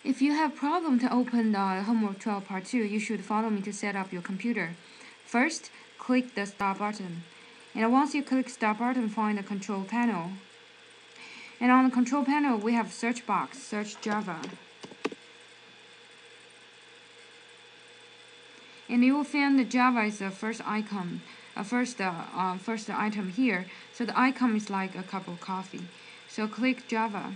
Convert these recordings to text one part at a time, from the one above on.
If you have problem to open the Homework 12 Part 2, you should follow me to set up your computer. First, click the Start button. And once you click Start button, find the Control panel. And on the Control panel, we have search box, search Java. And you will find the Java is the first icon, first item here. So the icon is like a cup of coffee. So click Java.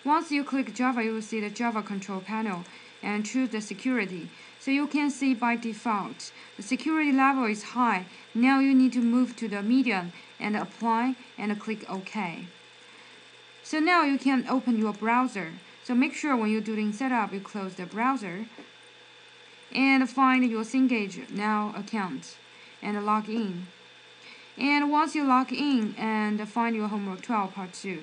Once you click Java, you will see the Java control panel and choose the security. So you can see by default, the security level is high. Now you need to move to the medium and apply and click OK. So now you can open your browser. So make sure when you're doing setup, you close the browser and find your Cengage Now account and log in. And once you log in and find your Homework 12 Part 2.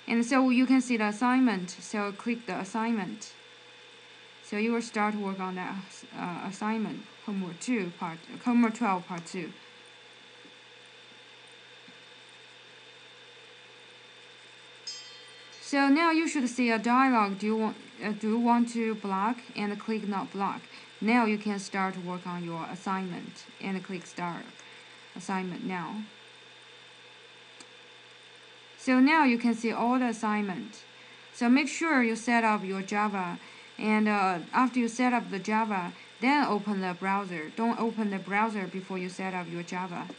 And so you can see the assignment. So click the assignment. So you will start work on that assignment, Homework 12 Part 2. So now you should see a dialog. Do you want to block? And click Not Block. Now you can start work on your assignment and click Start Assignment now. So now you can see all the assignment. So make sure you set up your Java, and after you set up the Java, then open the browser. Don't open the browser before you set up your Java.